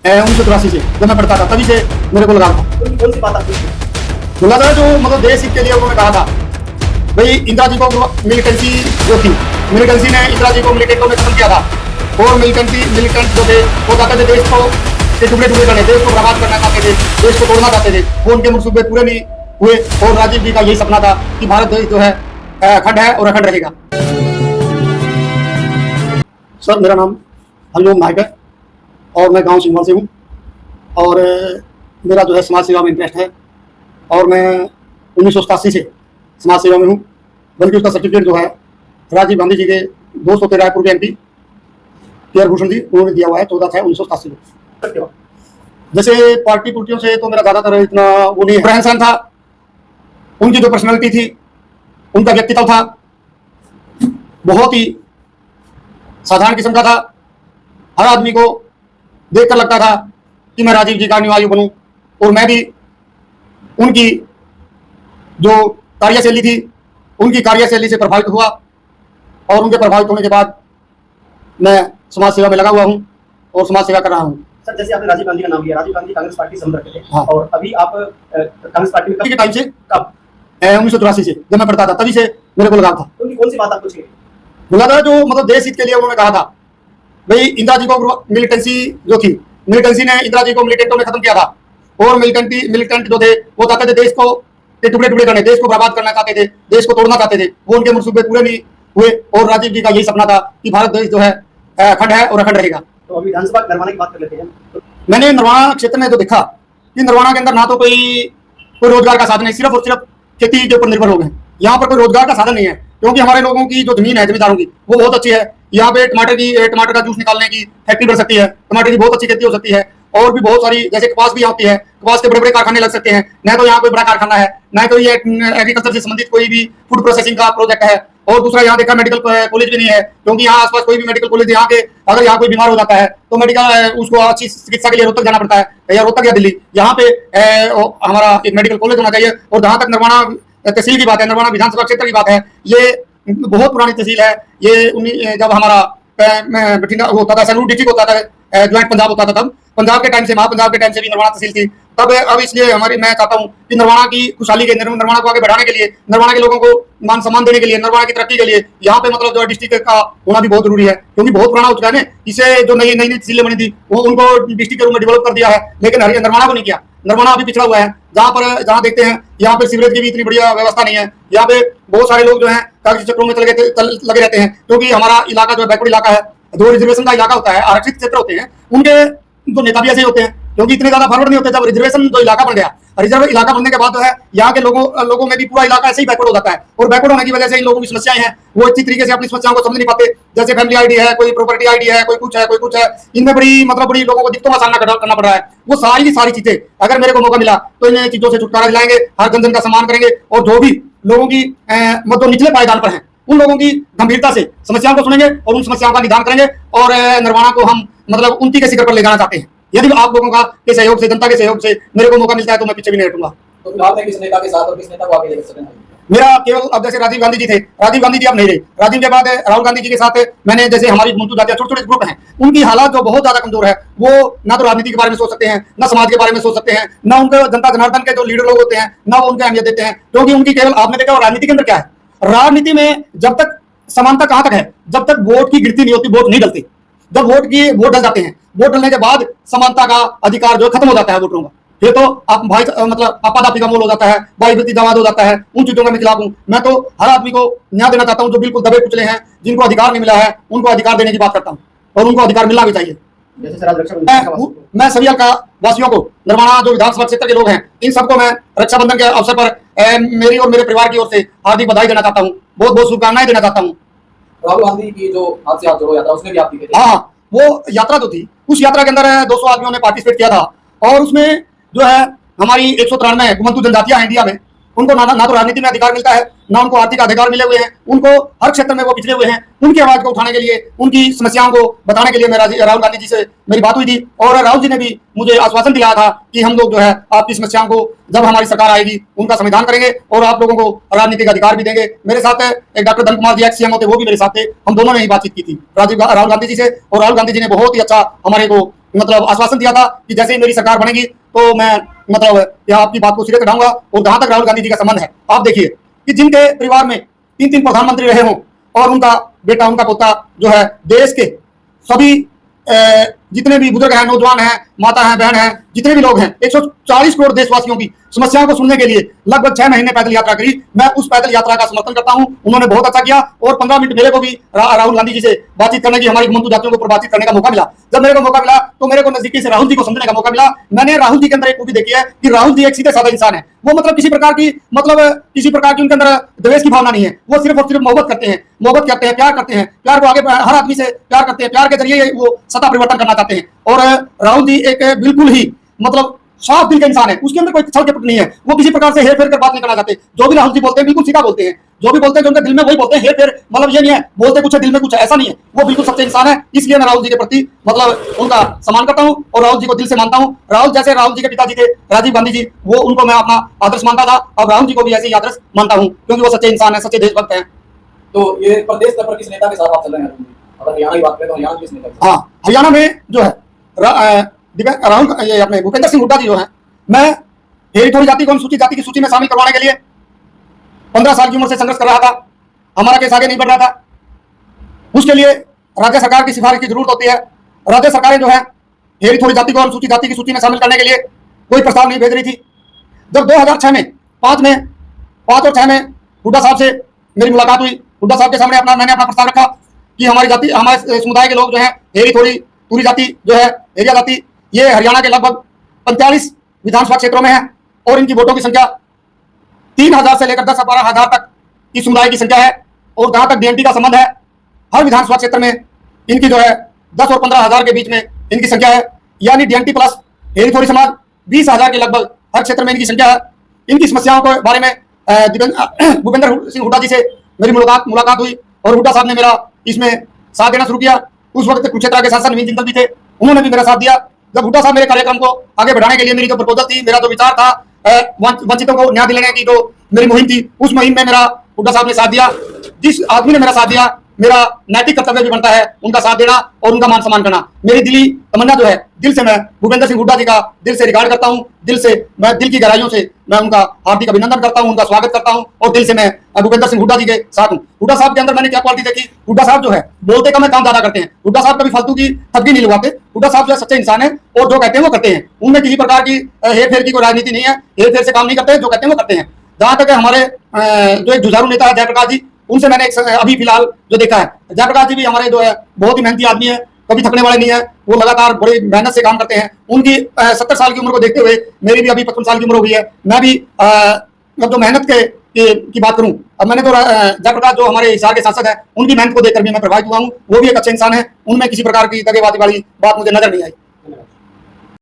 1983 से जब मैं पढ़ता था तभी से मेरे को लगा था। कौन सी बात आपको लगा था जो मतलब देश हित के लिए उन्होंने कहा था भाई इंदिरा जी को मिलिटेंसी जो थी मिलिटेंसी ने इंदिरा जी को मिलिटेंटों ने खत्म किया था और मिलिटेंट जो थे वो चाहते थे देश को टुकड़े टुकड़े करने देश को बर्बाद करना चाहते थे देश को तोड़ना चाहते थे वो उनके मनसूबे पूरे नहीं हुए और राजीव जी का यही सपना था कि भारत देश जो है अखंड है और अखंड रहेगा। सर मेरा नाम हरिओम नायक है और मैं गांव सिंघवाल से हूँ और मेरा जो है समाज सेवा में इंटरेस्ट है और मैं 1987 से समाज सेवा में हूँ, बल्कि उसका सर्टिफिकेट जो है राजीव गांधी जी के दोस्त होते रायपुर के एमपी केयर भूषण जी उन्होंने दिया हुआ है 14/6/1987 को। जैसे पार्टी पुर्टियों से तो मेरा ज़्यादातर इतना वो नहीं है, इंसान था, उनकी जो पर्सनैलिटी थी, उनका व्यक्तित्व था बहुत ही साधारण किस्म का था। हर आदमी को देखकर लगता था कि मैं राजीव जी का अनुयायी बनूं और मैं भी उनकी जो कार्यशैली थी उनकी कार्यशैली से प्रभावित हुआ और उनके प्रभावित होने के बाद मैं समाज सेवा में लगा हुआ हूं और समाज सेवा कर रहा हूं। सर जैसे आपने राजीव गांधी का नाम लिया, राजीव गांधी कांग्रेस पार्टी से रखे थे। हाँ। और अभी आप कांग्रेस पार्टी में के टाइम से कब 1983 से जब मैं पढ़ता था तभी से मेरे को लगा था। उनकी कौन सी बात आपको चाहिए? लगा था जो मतलब देश हित के लिए उन्होंने कहा था भाई इंदिरा जी को मिलिटेंसी जो थी मिलिटेंसी ने इंदिरा जी को मिलिटेंटों ने खत्म किया था और मिलिटेंट जो थे वो चाहते थे देश को टुकड़े टुकड़े करने देश को बर्बाद करना चाहते थे देश को तोड़ना चाहते थे वो उनके मनसूबे पूरे नहीं हुए और राजीव जी का यही सपना था कि भारत देश जो है अखंड है और अखंड रहेगा। तो अभी विधानसभा नरवाना की बात कर लेते हैं। तो मैंने नरवाना क्षेत्र में जो देखा कि नरवाना के अंदर ना तो कोई रोजगार का साधन है, सिर्फ और सिर्फ खेती के ऊपर निर्भर हो गए। यहाँ पर कोई रोजगार का साधन नहीं है क्योंकि हमारे लोगों की जो जमीन है जमींदारों की वो बहुत अच्छी है। यहाँ पे टमाटर का जूस निकालने की फैक्ट्री बन सकती है, टमाटर की बहुत अच्छी खेती हो सकती है और भी बहुत सारी जैसे कपास भी यहाँ होती है, कपास के बड़े बड़े कारखाने लग सकते हैं। न तो यहाँ कोई बड़ा कारखाना है न तो ये एग्रीकल्चर से संबंधित कोई भी फूड प्रोसेसिंग का प्रोजेक्ट है। और दूसरा यहाँ देखा मेडिकल कॉलेज भी नहीं है क्योंकि यहाँ आसपास कोई भी मेडिकल कॉलेज यहाँ के अगर यहाँ कोई बीमार हो जाता है तो मेडिकल उसको अच्छी चिकित्सा के लिए रोहतक जाना पड़ता है या रोहतक या दिल्ली। यहाँ पे हमारा एक मेडिकल कॉलेज होना चाहिए। और जहाँ तक नरवाना तहसील की बात है, नरवाना विधानसभा क्षेत्र की बात है, ये बहुत पुरानी तहसील है। ये जब हमारा बठिंडा होता था, सैलूट डिस्ट्रिक्ट होता था, ज्वाइंट पंजाब होता था, तब पंजाब के टाइम से महापंजाब के टाइम से भी नरवाना तहसील थी तब। अब इसलिए मैं चाहता हूँ कि नरवाना की खुशहाली के नरवाना को आगे बढ़ाने के लिए, नरवाना के लोगों को मान सम्मान देने के लिए, नरवाना की तरक्की के लिए यहाँ पे मतलब जो डिस्ट्रिक्ट का होना भी बहुत जरूरी है क्योंकि बहुत पुराना हो चुका है। इसे जो नई नई तहसीलें बनी थी वो उनको डिस्ट्रिक्ट के रूप में डेवलप कर दिया है लेकिन नरवाना को नहीं किया। नरवाना अभी पिछड़ा हुआ है। जहाँ देखते हैं यहाँ पे सीवरेज की भी इतनी बढ़िया व्यवस्था नहीं है। यहाँ पे बहुत सारे लोग जो है कागजी चक्रों में लगे रहते हैं क्योंकि हमारा इलाका जो है बैकवर्ड इलाका है, जो रिजर्वेशन का इलाका होता है, आरक्षित क्षेत्र होते हैं, उनके जो नेता भी ऐसे होते हैं क्योंकि इतने ज्यादा फॉरवर्ड नहीं होते। जब रिजर्वेशन जो इलाका बन गया, रिजर्व इलाका बनने के बाद जो है यहाँ के लोगों में भी पूरा इलाका ऐसे ही बैकवर्ड हो जाता है और बैकवर्ड होने की वजह से इन लोगों की समस्याएं हैं वो अच्छी तरीके से अपनी समस्याओं को समझ नहीं पाते। जैसे फैमिली आईडी है, कोई प्रॉपर्टी आईडी है, कोई कुछ है, इनमें बड़ी लोगों को दिक्कतों का सामना करना पड़ रहा है। वो सारी की सारी चीजें अगर मेरे को मौका मिला तो इन चीजों से छुटकारा दिलाएंगे, हर जन का सम्मान करेंगे और जो भी लोगों की मतलब निचले पायदान पर हैं उन लोगों की गंभीरता से समस्याओं को सुनेंगे और उन समस्याओं का निदान करेंगे और नरवाना को हम मतलब उन्नति के शिखर पर ले जाना चाहते हैं। यदि आप लोगों का के सहयोग से, जनता के सहयोग से मेरे को मौका मिलता है तो मैं पीछे भी नहीं हटूंगा। तो फिलहाल में किस नेता के साथ और किस नेता को आगे लेकर चलेंगे? मेरा केवल अब जैसे राजीव गांधी जी थे, राजीव गांधी जी अब नहीं रहे। राजीव के बाद राहुल गांधी जी के साथ मैंने जैसे हमारी मुंतु जातियां छोटे छोटे ग्रुप हैं उनकी हालात जो बहुत ज्यादा कमजोर है, वो ना तो राजनीति के बारे में सोच सकते हैं, ना समाज के बारे में सोच सकते हैं, ना उनके जनता जनार्दन के जो लीडर लोग होते हैं ना वो उनके अहमियत देते हैं क्योंकि उनकी केवल आपने देखा राजनीति के अंदर क्या है, राजनीति में जब तक समानता कहां तक है, जब तक वोट की गिनती नहीं होती, वोट नहीं डलती। जब वोट डल जाते हैं, वोट डलने के बाद समानता का अधिकार जो खत्म हो जाता है वोटरों का, फिर तो आप भाई मतलब आपादापी का मोल हो जाता है, भाई बेटी दामाद हो जाता है। उन चीजों में मैं खिलाफ हूं। मैं तो हर आदमी को न्याय देना चाहता हूं जो बिल्कुल दबे कुचले हैं, जिनको अधिकार नहीं मिला है, उनको अधिकार देने की बात करता हूं और उनको अधिकार मिलना भी चाहिए। मैं सभी का वासियों को, नरवाना जो विधानसभा क्षेत्र के लोग हैं, इन सबको मैं रक्षाबंधन के अवसर पर मेरी और मेरे परिवार की ओर से हार्दिक बधाई देना चाहता हूँ, बहुत बहुत शुभकामनाएं देना चाहता हूँ। राहुल गांधी की जो हाथ से हाथ जोड़ो यात्रा उसमें भी आप दिखे थे। हाँ, वो यात्रा जो थी उस यात्रा के अंदर 200 आदमियों ने पार्टिसिपेट किया था और उसमें जो है हमारी 193 घुमंतु जनजातियां हैं इंडिया में, उनको ना तो राजनीति में अधिकार मिलता है, ना उनको आर्थिक अधिकार मिले हुए हैं, उनको हर क्षेत्र में वो पिछड़े हुए हैं। उनकी आवाज को उठाने के लिए, उनकी समस्याओं को बताने के लिए मैं राहुल गांधी जी से मेरी बात हुई थी और राहुल जी ने भी मुझे आश्वासन दिलाया था कि हम लोग जो है आपकी समस्याओं को जब हमारी सरकार आएगी उनका समाधान करेंगे और आप लोगों को राजनीतिक अधिकार भी देंगे। मेरे साथ एक doctor Dhan Kumar ji ex CM थे, वो भी मेरे साथ थे। हम दोनों ने ही बातचीत की थी राहुल गांधी जी से और राहुल गांधी जी ने बहुत ही अच्छा हमारे को मतलब आश्वासन दिया था कि जैसे ही मेरी सरकार बनेगी तो मैं मतलब यहाँ आपकी बात को सिरे चढ़ाऊंगा। और जहां तक राहुल गांधी जी का संबंध है, आप देखिए कि जिनके परिवार में 3-3 प्रधानमंत्री रहे हों और उनका बेटा उनका पोता जो है देश के सभी जितने भी बुजुर्ग हैं, नौजवान हैं, माता हैं, बहन हैं, जितने भी लोग हैं, 140 करोड़ देशवासियों की समस्याओं को सुनने के लिए लगभग 6 महीने पैदल यात्रा करी। मैं उस पैदल यात्रा का समर्थन करता हूं। उन्होंने बहुत अच्छा किया और 15 मिनट मेरे को भी राहुल गांधी जी से बातचीत करने की, हमारी घुमंतु जातियों के ऊपर बातचीत करने का मौका मिला। जब मेरे को मौका मिला तो मेरे को नजदीकी से राहुल जी को समझने का मौका मिला। मैंने राहुल जी के अंदर एक खूबी देखी है कि राहुल जी एक सीधे साधा इंसान है। वो मतलब किसी प्रकार की उनके अंदर द्वेष की भावना नहीं है। वो सिर्फ और सिर्फ मोहब्बत करते हैं, प्यार करते हैं, प्यार को आगे हर आदमी से प्यार करते हैं, प्यार के जरिए वो सत्ता परिवर्तन करना चाहते हैं। और राहुल जी एक बिल्कुल ही मतलब साफ दिल का इंसान है। उसके अंदर कोई छल कपट नहीं है। वो किसी प्रकार से हेर फेर कर बात नहीं करना चाहते। जो भी राहुल जी बोलते हैं बिल्कुल सीधा बोलते हैं। जो भी बोलते हैं जो उनके दिल में वही बोलते हैं। हेर फेर मतलब ये नहीं है बोलते कुछ है दिल में कुछ है, ऐसा नहीं है। वो बिल्कुल सच्चे इंसान है। इसलिए मैं राहुल जी के प्रति मतलब उनका सम्मान करता हूं और राहुल जी को दिल से मानता हूं। राहुल जी के पिताजी थे राजीव गांधी जी, वो उनको मैं अपना आदर्श मानता था। अब राहुल जी को भी ऐसे ही आदर्श मानता हूं क्योंकि वो सच्चे इंसान है, सच्चे देशभक्त हैं। तो ये प्रदेश स्तर पर किस नेता के साथ आप चल रहे हैं? अगर हरियाणा की बात करें तो हरियाणा किस नेता के साथ? हाँ, हरियाणा में जो है राहुल ये अपने भूपेंद्र सिंह हुड्डा जी जो है, मैं हेरी थोड़ी जाति को अनुसूचित जाति की सूची में शामिल करवाने के लिए 15 साल की उम्र से संघर्ष कर रहा था। हमारा केस आगे नहीं बढ़ रहा था। उसके लिए राज्य सरकार की सिफारिश की जरूरत होती है। राज्य सरकारें जो है हेरी थोड़ी जाति को अनुसूचित जाति की सूची में शामिल करने के लिए कोई प्रस्ताव नहीं भेज रही थी। जब 2006 में 5 और 6 में हुड्डा साहब से मेरी मुलाकात हुई। हुड्डा साहब के सामने मैंने अपना प्रस्ताव रखा कि हमारे समुदाय के लोग जो है हेरी थोड़ी जाति जो है एरिया जाति, ये हरियाणा के लगभग 45 विधानसभा क्षेत्रों में है और इनकी वोटों की संख्या 3000 से लेकर 10-12 हजार तक इस समुदाय की संख्या है। और जहां तक डीएनटी का संबंध है, हर विधानसभा क्षेत्र में इनकी जो है 10 और 15 हजार के बीच में इनकी संख्या है। यानी डीएनटी प्लस हेरी थोड़ी समाज 20 हजार के लगभग हर क्षेत्र में इनकी संख्या है। इनकी समस्याओं के बारे में भूपेंद्र सिंह हुड्डा जी से मेरी मुलाकात हुई और हुड्डा साहब ने मेरा इसमें साथ देना शुरू किया। उस वक्त कुरुक्षेत्र के शासन नवीन जिंदल भी थे, उन्होंने भी मेरा साथ दिया। जब हुड्डा साहब मेरे कार्यक्रम को आगे बढ़ाने के लिए मेरी जो प्रपोजल थी, मेरा जो विचार था वंचितों को न्याय दिलाने की जो मेरी मुहिम थी, उस मुहिम में मेरा हुड्डा साहब ने साथ दिया। जिस आदमी ने मेरा साथ दिया, मेरा नैतिक कर्तव्य भी बनता है उनका साथ देना और उनका मान सम्मान करना। मेरी दिली तमन्ना जो है, दिल से मैं भूपेंद्र सिंह हुड्डा जी का दिल से रिगार्ड करता हूं। मैं दिल की गहराइयों से मैं उनका हार्दिक अभिनंदन करता हूं, उनका स्वागत करता हूं और दिल से मैं भूपेंद्र सिंह हुड्डा जी के साथ हूं। हुड्डा साहब के अंदर मैंने क्या क्वालिटी देखी? हुड्डा साहब जो है बोलते कम है, काम ज्यादा करते हैं। हुड्डा साहब कभी फालतू की ठगी नहीं लगवाते। हुड्डा साहब जो है सच्चे इंसान है और जो कहते हैं वो करते हैं। उनमें किसी प्रकार की हेर फेर की कोई राजनीति नहीं है। हेर फेर से काम नहीं करते, जो कहते हैं वो करते हैं। जहां तक हमारे जो एक जुझारू नेता है जयप्रकाश जी, उनसे मैंने अभी फिलहाल जो देखा है, जयप्रकाश जी भी हमारे जो है बहुत ही मेहनती आदमी है, कभी थकने वाले नहीं है। वो लगातार बड़ी मेहनत से काम करते हैं। उनकी 70 साल की उम्र को देखते हुए मेरी भी अभी 55 साल की उम्र हो गई है। मैं भी अब जो मेहनत की बात करूं, अब मैंने तो जयप्रकाश जो हमारे हिसार के सांसद हैं, उनकी मेहनत को देखकर भी मैं प्रभावित हुआ हूं। वो भी एक अच्छे इंसान है। उनमें किसी प्रकार की दगेबाजी वाली बात मुझे नजर नहीं आई।